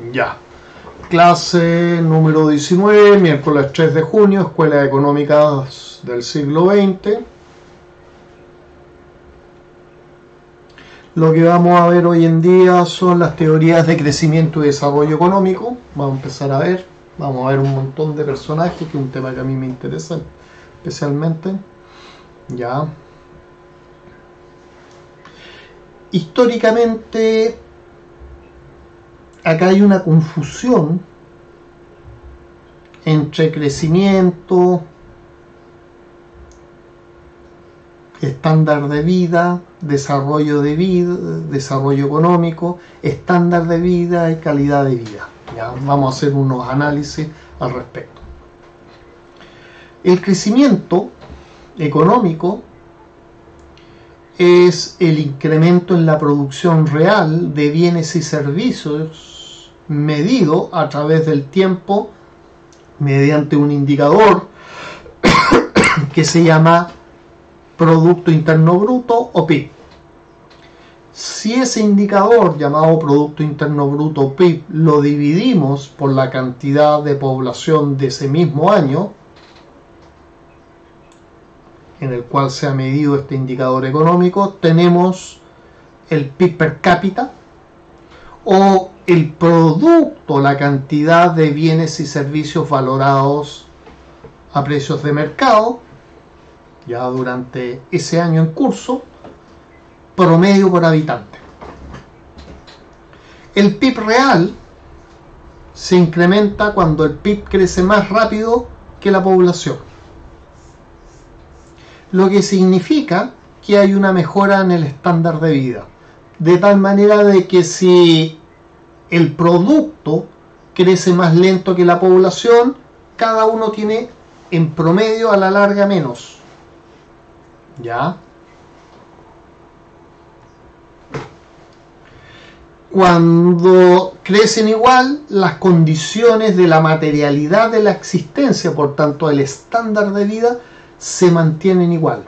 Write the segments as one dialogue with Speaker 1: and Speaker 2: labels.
Speaker 1: Ya. Clase número 19, miércoles 3 de junio, Escuela Económicas del siglo XX. Lo que vamos a ver hoy en día son las teorías de crecimiento y desarrollo económico. Vamos a empezar a ver, vamos a ver un montón de personajes, que es un tema que a mí me interesa especialmente. Ya. Históricamente, acá hay una confusión entre crecimiento, estándar de vida, desarrollo económico, estándar de vida y calidad de vida. ¿Ya? Vamos a hacer unos análisis al respecto. El crecimiento económico es el incremento en la producción real de bienes y servicios medido a través del tiempo mediante un indicador que se llama Producto Interno Bruto o PIB. Si ese indicador llamado Producto Interno Bruto o PIB lo dividimos por la cantidad de población de ese mismo año en el cual se ha medido este indicador económico, tenemos el PIB per cápita o el producto, la cantidad de bienes y servicios valorados a precios de mercado ya durante ese año en curso, promedio por habitante. El PIB real se incrementa cuando el PIB crece más rápido que la población, lo que significa que hay una mejora en el estándar de vida, de tal manera de que si el producto crece más lento que la población, cada uno tiene en promedio a la larga menos. ¿Ya? Cuando crecen igual, las condiciones de la materialidad de la existencia, por tanto el estándar de vida, se mantienen igual.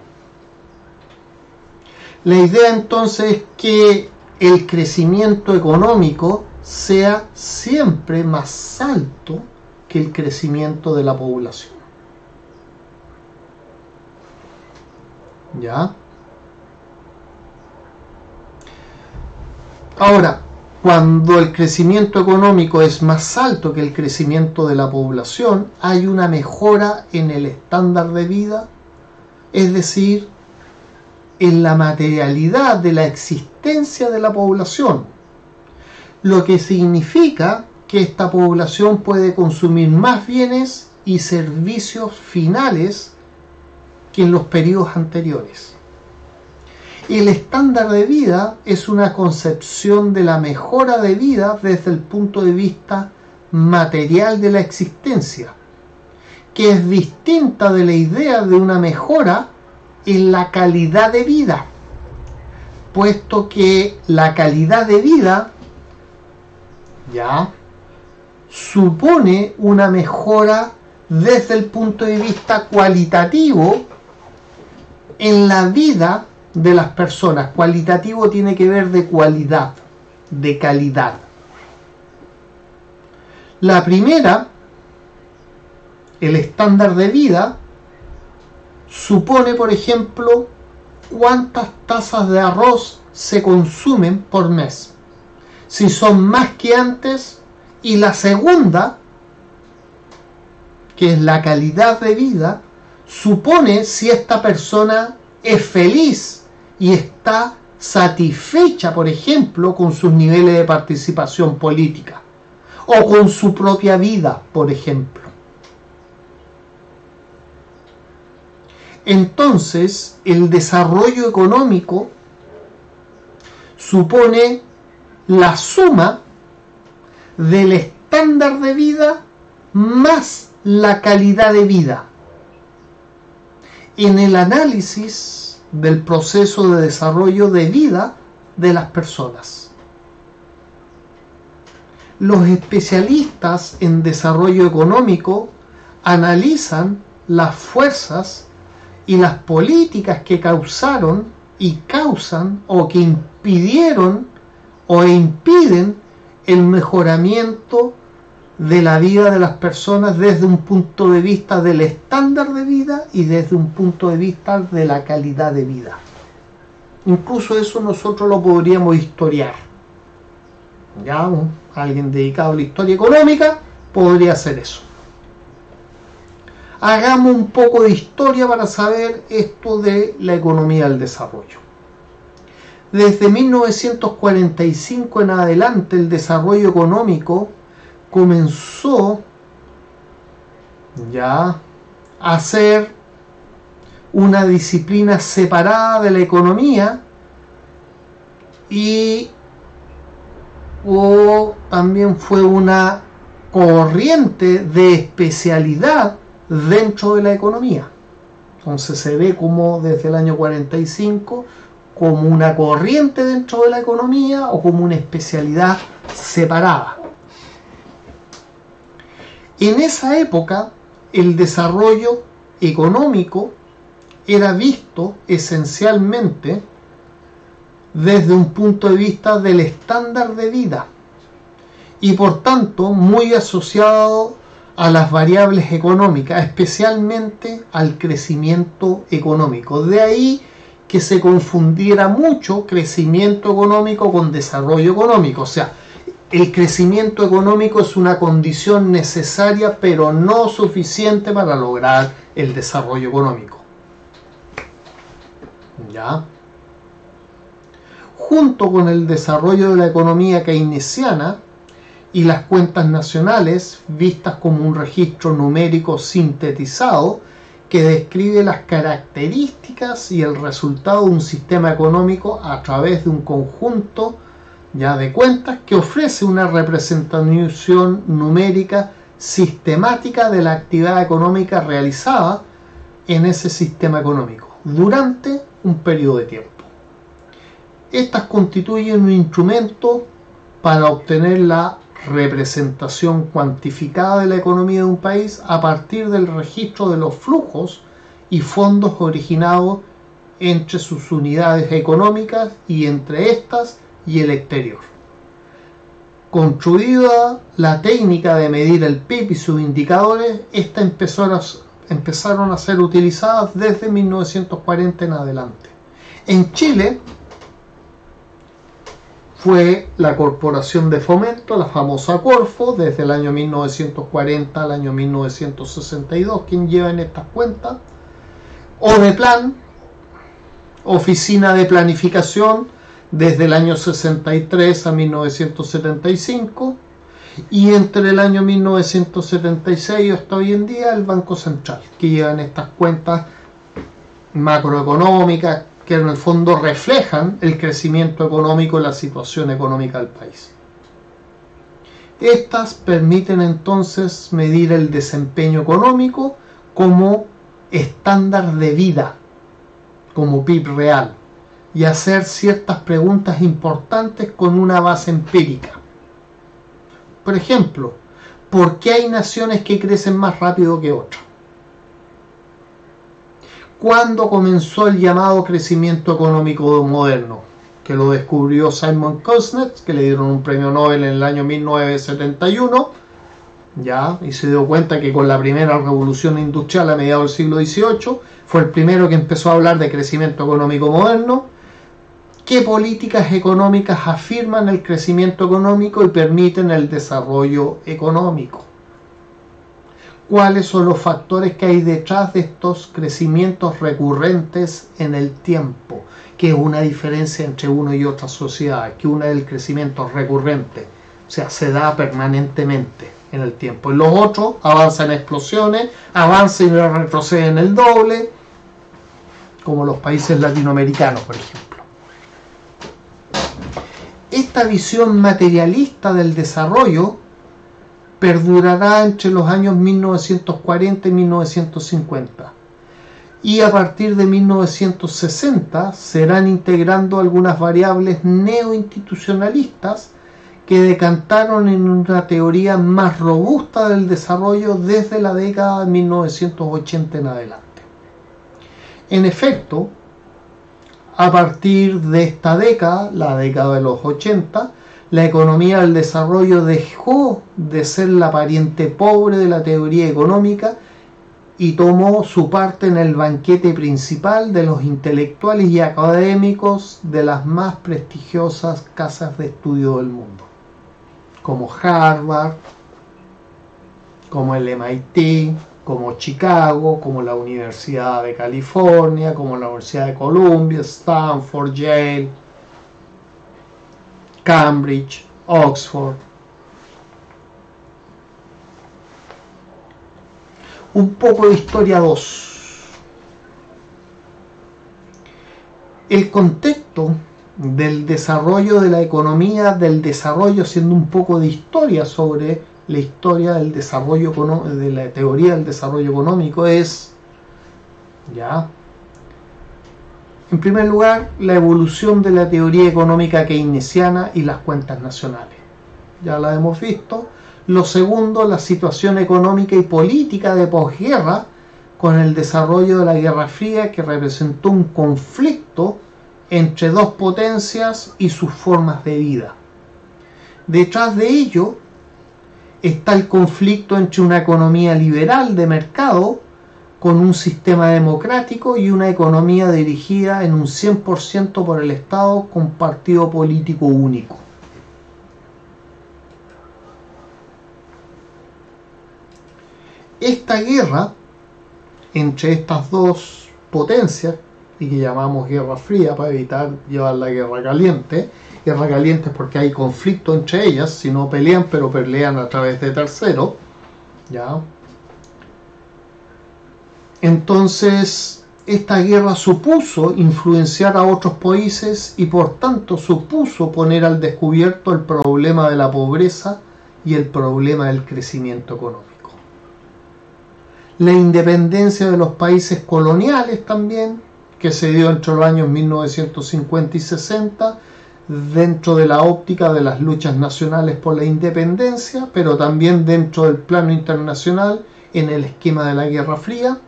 Speaker 1: La idea entonces es que el crecimiento económico sea siempre más alto que el crecimiento de la población. ¿Ya? Ahora, cuando el crecimiento económico es más alto que el crecimiento de la población, hay una mejora en el estándar de vida, es decir, en la materialidad de la existencia de la población, lo que significa que esta población puede consumir más bienes y servicios finales que en los periodos anteriores. El estándar de vida es una concepción de la mejora de vida desde el punto de vista material de la existencia, que es distinta de la idea de una mejora en la calidad de vida, puesto que la calidad de vida ya supone una mejora desde el punto de vista cualitativo en la vida de las personas. Cualitativo tiene que ver de cualidad, de calidad. La primera, el estándar de vida, supone, por ejemplo, cuántas tazas de arroz se consumen por mes, si son más que antes, y la segunda, que es la calidad de vida, supone si esta persona es feliz y está satisfecha, por ejemplo, con sus niveles de participación política o con su propia vida, por ejemplo. Entonces, el desarrollo económico supone la suma del estándar de vida más la calidad de vida en el análisis del proceso de desarrollo de vida de las personas. Los especialistas en desarrollo económico analizan las fuerzas y las políticas que causaron y causan o que impidieron o impiden el mejoramiento de la vida de las personas desde un punto de vista del estándar de vida y desde un punto de vista de la calidad de vida. Incluso eso nosotros lo podríamos historiar. Ya alguien dedicado a la historia económica podría hacer eso. Hagamos un poco de historia para saber esto de la economía del desarrollo. Desde 1945 en adelante el desarrollo económico comenzó ya a ser una disciplina separada de la economía y también fue una corriente de especialidad dentro de la economía. Entonces se ve como desde el año 45 como una corriente dentro de la economía o como una especialidad separada. En esa época el desarrollo económico era visto esencialmente desde un punto de vista del estándar de vida y por tanto muy asociado a las variables económicas, especialmente al crecimiento económico. De ahí que se confundiera mucho crecimiento económico con desarrollo económico. O sea, el crecimiento económico es una condición necesaria pero no suficiente para lograr el desarrollo económico. ¿Ya? Junto con el desarrollo de la economía keynesiana y las cuentas nacionales vistas como un registro numérico sintetizado que describe las características y el resultado de un sistema económico a través de un conjunto ya de cuentas que ofrece una representación numérica sistemática de la actividad económica realizada en ese sistema económico durante un periodo de tiempo. Estas constituyen un instrumento para obtener la representación cuantificada de la economía de un país a partir del registro de los flujos y fondos originados entre sus unidades económicas y entre estas y el exterior. Construida la técnica de medir el PIB y sus indicadores, estas empezaron a ser utilizadas desde 1940 en adelante. En Chile fue la Corporación de Fomento, la famosa Corfo, desde el año 1940 al año 1962, quien lleva en estas cuentas, Odeplan, Oficina de Planificación, desde el año 63 a 1975, y entre el año 1976 hasta hoy en día el Banco Central, que llevan estas cuentas macroeconómicas que en el fondo reflejan el crecimiento económico y la situación económica del país. Estas permiten entonces medir el desempeño económico como estándar de vida, como PIB real, y hacer ciertas preguntas importantes con una base empírica. Por ejemplo, ¿por qué hay naciones que crecen más rápido que otras? ¿Cuándo comenzó el llamado crecimiento económico moderno? Que lo descubrió Simon Kuznets, que le dieron un premio Nobel en el año 1971, ya, y se dio cuenta que con la primera revolución industrial a mediados del siglo XVIII fue el primero que empezó a hablar de crecimiento económico moderno. ¿Qué políticas económicas afirman el crecimiento económico y permiten el desarrollo económico? ¿Cuáles son los factores que hay detrás de estos crecimientos recurrentes en el tiempo? Que es una diferencia entre una y otra sociedad, que una es el crecimiento recurrente, o sea, se da permanentemente en el tiempo. En los otros avanzan explosiones, avanzan y retroceden el doble, como los países latinoamericanos, por ejemplo. Esta visión materialista del desarrollo perdurará entre los años 1940 y 1950 y a partir de 1960 serán integrando algunas variables neoinstitucionalistas que decantaron en una teoría más robusta del desarrollo desde la década de 1980 en adelante. En efecto, a partir de esta década, la década de los 80, la economía del desarrollo dejó de ser la pariente pobre de la teoría económica y tomó su parte en el banquete principal de los intelectuales y académicos de las más prestigiosas casas de estudio del mundo, como Harvard, como el MIT, como Chicago, como la Universidad de California, como la Universidad de Columbia, Stanford, Yale, Cambridge, Oxford. Un poco de historia 2. El contexto del desarrollo de la economía del desarrollo, haciendo un poco de historia sobre la historia del desarrollo, de la teoría del desarrollo económico, es, ya, en primer lugar, la evolución de la teoría económica keynesiana y las cuentas nacionales. Ya la hemos visto. Lo segundo, la situación económica y política de posguerra con el desarrollo de la Guerra Fría, que representó un conflicto entre dos potencias y sus formas de vida. Detrás de ello está el conflicto entre una economía liberal de mercado con un sistema democrático y una economía dirigida en un 100% por el Estado con partido político único. Esta guerra entre estas dos potencias, y que llamamos Guerra Fría para evitar llevar la Guerra Caliente es porque hay conflicto entre ellas, si no pelean, pero pelean a través de terceros, ¿ya? Entonces, esta guerra supuso influenciar a otros países y por tanto supuso poner al descubierto el problema de la pobreza y el problema del crecimiento económico. La independencia de los países coloniales también, que se dio entre los años 1950 y 60, dentro de la óptica de las luchas nacionales por la independencia, pero también dentro del plano internacional en el esquema de la Guerra Fría.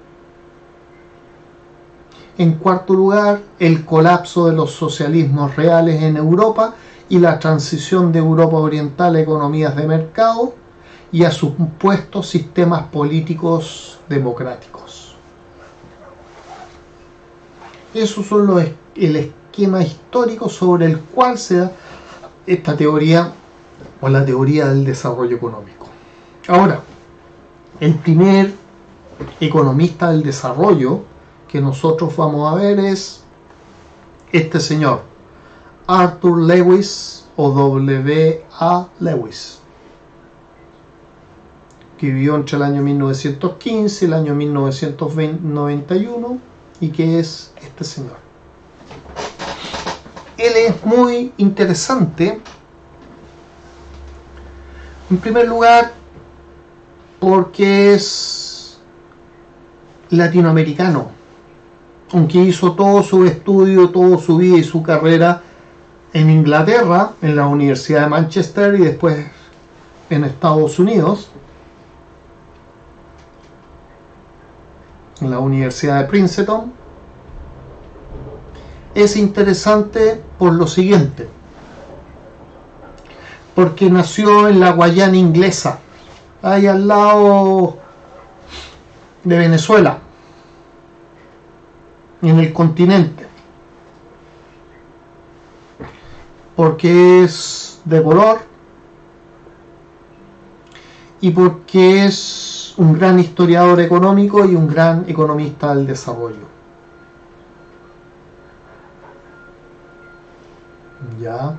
Speaker 1: En cuarto lugar, el colapso de los socialismos reales en Europa y la transición de Europa Oriental a economías de mercado y a supuestos sistemas políticos democráticos. Esos son el esquema histórico sobre el cual se da esta teoría o la teoría del desarrollo económico. Ahora, el primer economista del desarrollo que nosotros vamos a ver es este señor, Arthur Lewis o W.A. Lewis, que vivió entre el año 1915 y el año 1991 y que es este señor. Él es muy interesante, en primer lugar, porque es latinoamericano, aunque hizo todo su estudio, toda su vida y su carrera en Inglaterra, en la Universidad de Manchester y después en Estados Unidos, en la Universidad de Princeton. Es interesante por lo siguiente, porque nació en la Guayana inglesa, ahí al lado de Venezuela, en el continente, porque es de color y porque es un gran historiador económico y un gran economista del desarrollo. Ya.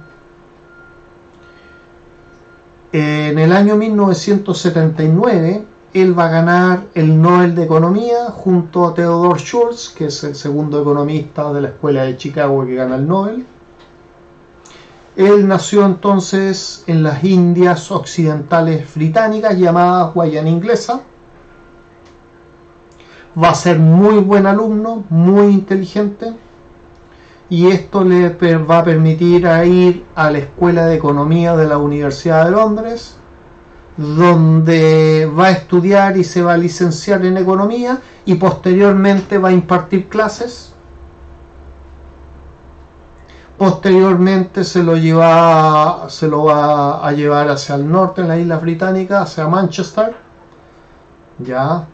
Speaker 1: En el año 1979 él va a ganar el Nobel de Economía junto a Theodore Schultz, que es el segundo economista de la Escuela de Chicago que gana el Nobel. Él nació entonces en las Indias Occidentales Británicas, llamadas Guayana Inglesa. Va a ser muy buen alumno, muy inteligente, y esto le va a permitir ir a la Escuela de Economía de la Universidad de Londres, donde va a estudiar y se va a licenciar en Economía y posteriormente va a impartir clases. Posteriormente se lo va a llevar hacia el norte, en las Islas Británicas, hacia Manchester, ya,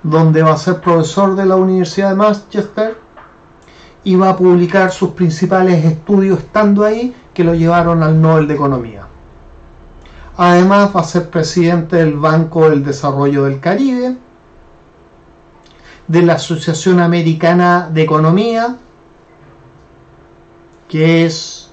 Speaker 1: donde va a ser profesor de la Universidad de Manchester y va a publicar sus principales estudios estando ahí, que lo llevaron al Nobel de Economía. Además va a ser presidente del Banco del Desarrollo del Caribe, de la Asociación Americana de Economía, que es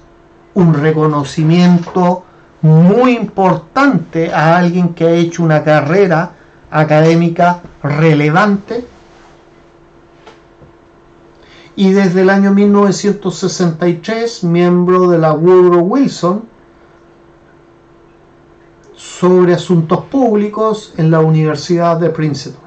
Speaker 1: un reconocimiento muy importante a alguien que ha hecho una carrera académica relevante, y desde el año 1963 miembro de la Woodrow Wilson sobre asuntos públicos en la Universidad de Princeton.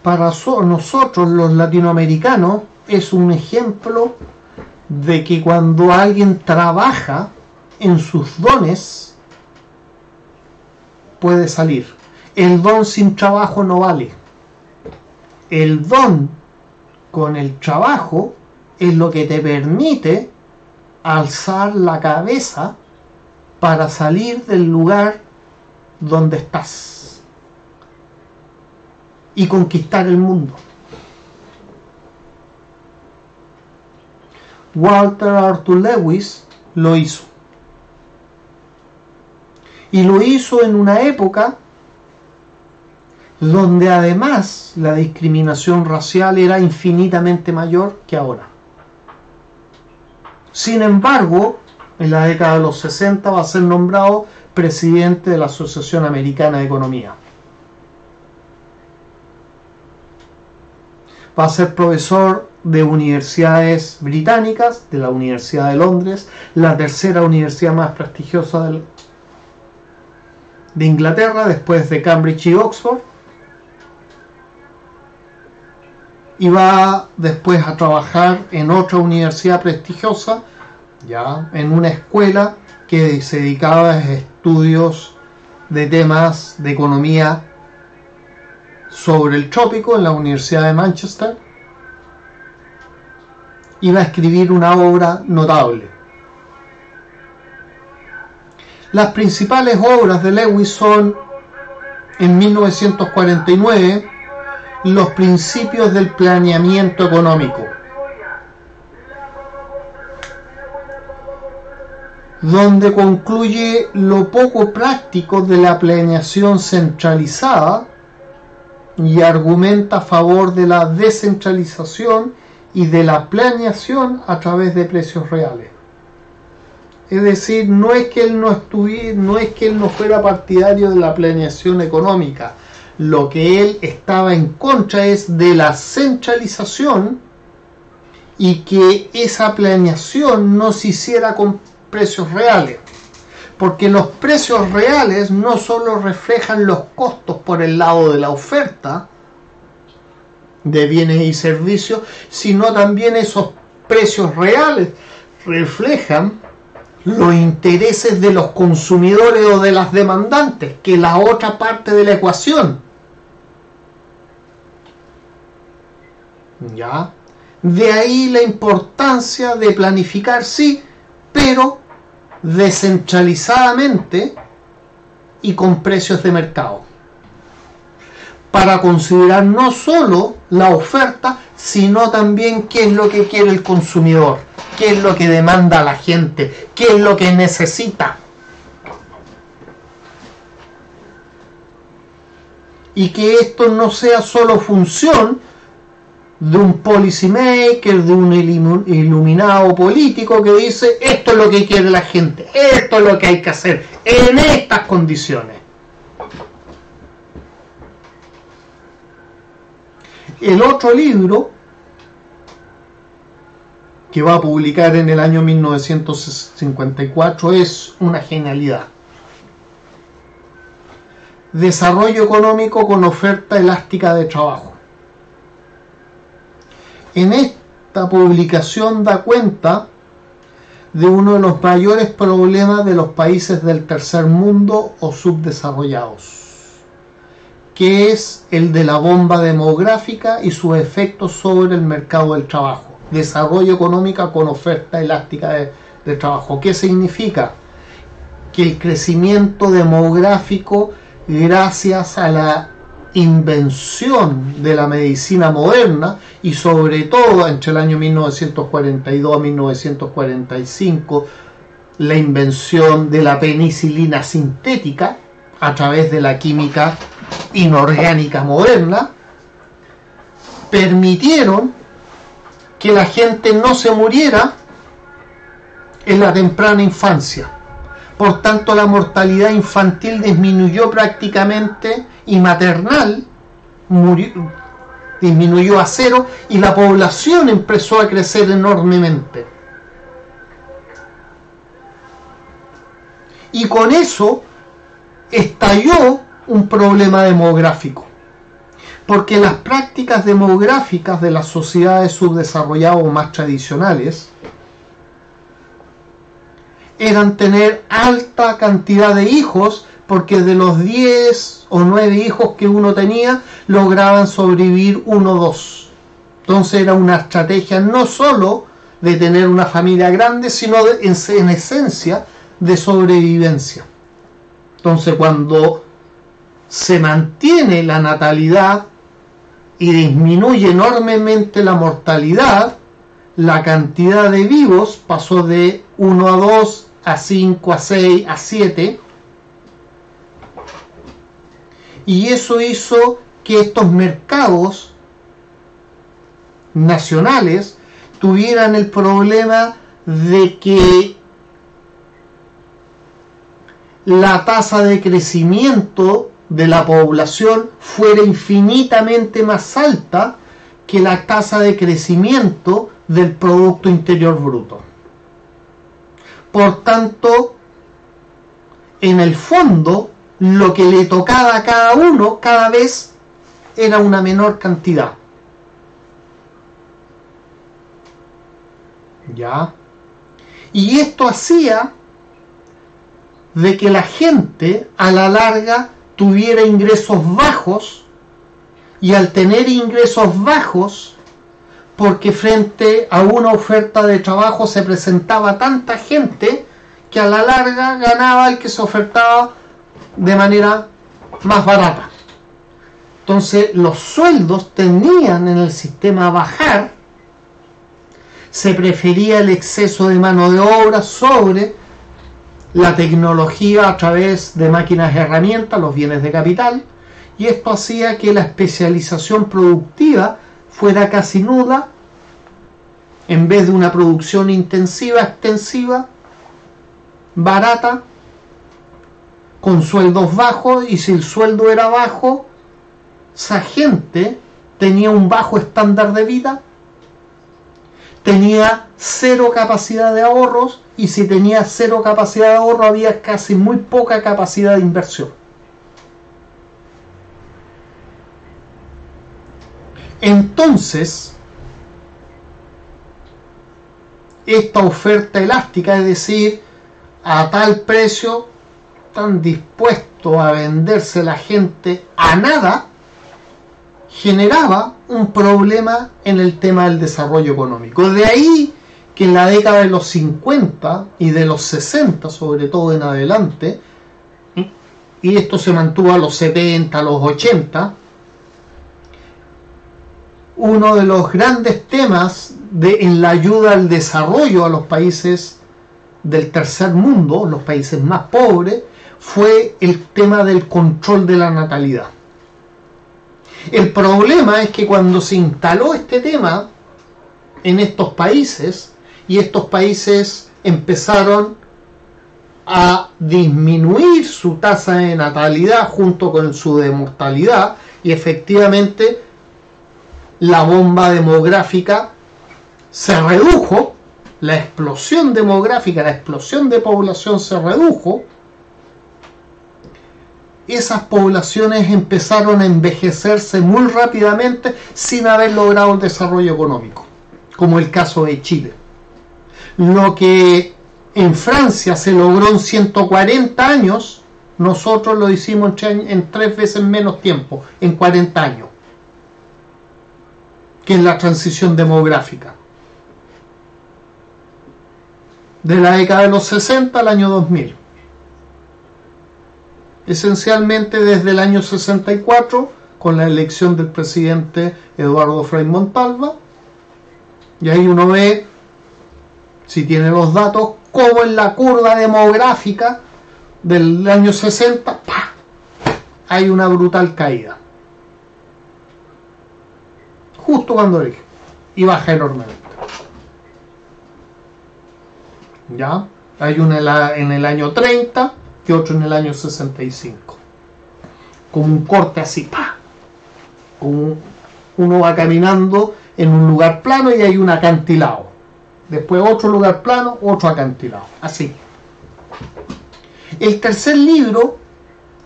Speaker 1: Para nosotros los latinoamericanos es un ejemplo de que cuando alguien trabaja en sus dones puede salir. El don sin trabajo no vale. El don con el trabajo es lo que te permite alzar la cabeza para salir del lugar donde estás y conquistar el mundo. Walter Arthur Lewis lo hizo. Y lo hizo en una época donde además la discriminación racial era infinitamente mayor que ahora. Sin embargo, en la década de los 60 va a ser nombrado presidente de la Asociación Americana de Economía. Va a ser profesor de universidades británicas, de la Universidad de Londres, la tercera universidad más prestigiosa de Inglaterra, después de Cambridge y Oxford. Y va después a trabajar en otra universidad prestigiosa, ya en una escuela que se dedicaba a estudios de temas de economía sobre el trópico, en la Universidad de Manchester. Y va a escribir una obra notable. Las principales obras de Lewis son, en 1949, Los principios del planeamiento económico, donde concluye lo poco práctico de la planeación centralizada y argumenta a favor de la descentralización y de la planeación a través de precios reales. Es decir, no es que él no fuera partidario de la planeación económica. Lo que él estaba en contra es de la centralización y que esa planeación no se hiciera con precios reales. Porque los precios reales no solo reflejan los costos por el lado de la oferta de bienes y servicios, sino también esos precios reales reflejan los intereses de los consumidores o de las demandantes, que es la otra parte de la ecuación. ¿Ya? De ahí la importancia de planificar, sí, pero descentralizadamente y con precios de mercado, para considerar no solo la oferta, sino también qué es lo que quiere el consumidor, qué es lo que demanda la gente, qué es lo que necesita. Y que esto no sea solo función de un policy maker, de un iluminado político que dice esto es lo que quiere la gente, esto es lo que hay que hacer en estas condiciones. El otro libro que va a publicar en el año 1954 es una genialidad. Desarrollo económico con oferta elástica de trabajo. En esta publicación da cuenta de uno de los mayores problemas de los países del tercer mundo o subdesarrollados, que es el de la bomba demográfica y sus efectos sobre el mercado del trabajo. Desarrollo económico con oferta elástica de trabajo. ¿Qué significa? Que el crecimiento demográfico, gracias a la invención de la medicina moderna y sobre todo entre el año 1942 a 1945, la invención de la penicilina sintética a través de la química inorgánica moderna, permitieron que la gente no se muriera en la temprana infancia. Por tanto, la mortalidad infantil disminuyó prácticamente y maternal disminuyó a cero y la población empezó a crecer enormemente. Y con eso estalló un problema demográfico, porque las prácticas demográficas de las sociedades subdesarrolladas o más tradicionales eran tener alta cantidad de hijos, porque de los 10 o 9 hijos que uno tenía, lograban sobrevivir 1 o 2. Entonces era una estrategia no solo de tener una familia grande, sino en esencia de sobrevivencia. Entonces, cuando se mantiene la natalidad y disminuye enormemente la mortalidad, la cantidad de vivos pasó de 1 a 2, a 5, a 6, a 7. Y eso hizo que estos mercados nacionales tuvieran el problema de que la tasa de crecimiento de la población fuera infinitamente más alta que la tasa de crecimiento del Producto Interior Bruto. Por tanto, en el fondo, lo que le tocaba a cada uno cada vez era una menor cantidad. ¿Ya? Y esto hacía de que la gente a la larga tuviera ingresos bajos, y al tener ingresos bajos, porque frente a una oferta de trabajo se presentaba tanta gente que a la larga ganaba el que se ofertaba de manera más barata. Entonces los sueldos tenían en el sistema a bajar, se prefería el exceso de mano de obra sobre la tecnología a través de máquinas y herramientas, los bienes de capital, y esto hacía que la especialización productiva fuera casi nula, en vez de una producción intensiva, extensiva, barata, con sueldos bajos, y si el sueldo era bajo, esa gente tenía un bajo estándar de vida, tenía cero capacidad de ahorros, y si tenía cero capacidad de ahorro había casi muy poca capacidad de inversión. Entonces, esta oferta elástica, es decir, a tal precio, están dispuestos a venderse la gente a nada, generaba un problema en el tema del desarrollo económico. De ahí que en la década de los 50 y de los 60, sobre todo en adelante, y esto se mantuvo a los 70, a los 80, uno de los grandes temas en la ayuda al desarrollo a los países del tercer mundo, los países más pobres, fue el tema del control de la natalidad. El problema es que cuando se instaló este tema en estos países, y estos países empezaron a disminuir su tasa de natalidad junto con su de mortalidad, y efectivamente la bomba demográfica se redujo, la explosión demográfica, la explosión de población se redujo, esas poblaciones empezaron a envejecerse muy rápidamente sin haber logrado el desarrollo económico, como el caso de Chile. Lo que en Francia se logró en 140 años, Nosotros lo hicimos en 3 veces menos tiempo, en 40 años, que es la transición demográfica. De la década de los 60 al año 2000. Esencialmente desde el año 64, con la elección del presidente Eduardo Frei Montalva, y ahí uno ve, si tiene los datos, cómo en la curva demográfica del año 60, ¡pah!, hay una brutal caída. Justo cuando dije, y baja enormemente. ¿Ya? Hay una en el año 30 y otro en el año 65. Como un corte así, ¡pah! Uno va caminando en un lugar plano y hay un acantilado. Después otro lugar plano, otro acantilado. Así. El tercer libro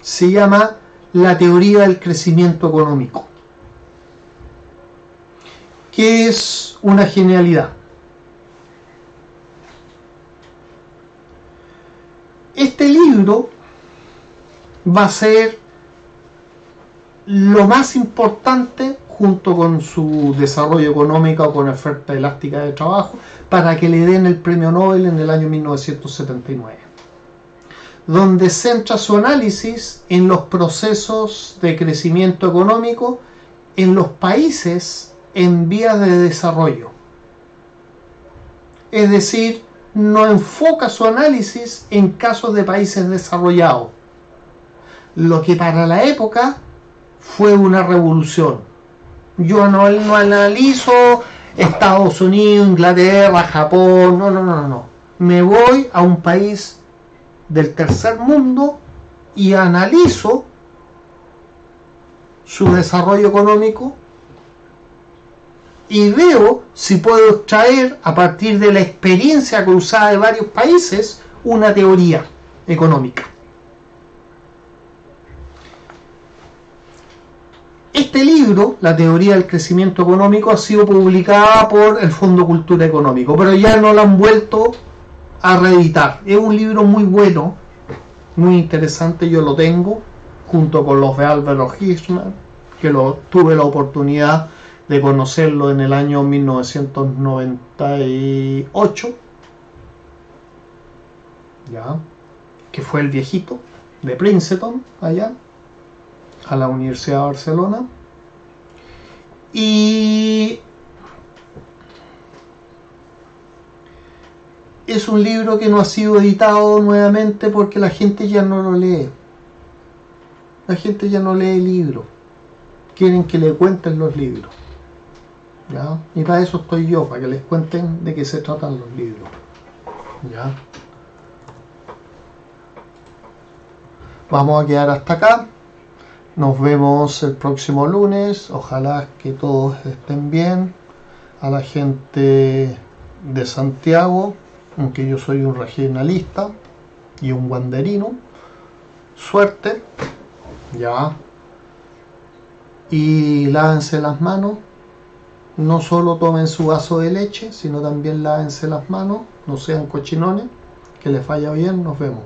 Speaker 1: se llama La teoría del crecimiento económico, que es una genialidad. Este libro va a ser lo más importante, junto con su desarrollo económico o con oferta elástica de trabajo, para que le den el premio Nobel en el año 1979, donde centra su análisis en los procesos de crecimiento económico en los países en vías de desarrollo. Es decir, no enfoca su análisis en casos de países desarrollados, lo que para la época fue una revolución. Yo no analizo Estados Unidos, Inglaterra, Japón, no. Me voy a un país del tercer mundo y analizo su desarrollo económico y veo si puedo extraer, a partir de la experiencia cruzada de varios países, una teoría económica. Este libro, La teoría del crecimiento económico, ha sido publicada por el Fondo Cultura Económico, pero ya no lo han vuelto a reeditar. Es un libro muy bueno, muy interesante. Yo lo tengo junto con los de Álvaro Hirschman, que tuve la oportunidad de conocerlo en el año 1998, ya, que fue el viejito de Princeton, allá a la Universidad de Barcelona. Y es un libro que no ha sido editado nuevamente porque la gente ya no lo lee. La gente ya no lee libros. Quieren que le cuenten los libros, ¿ya? Y para eso estoy yo, para que les cuenten de qué se tratan los libros, ¿ya? Vamos a quedar hasta acá. Nos vemos el próximo lunes. Ojalá que todos estén bien. A la gente de Santiago, aunque yo soy un regionalista y un wanderino, suerte, ya. Y lávense las manos. No solo tomen su vaso de leche, sino también lávense las manos. No sean cochinones. Que les vaya bien. Nos vemos.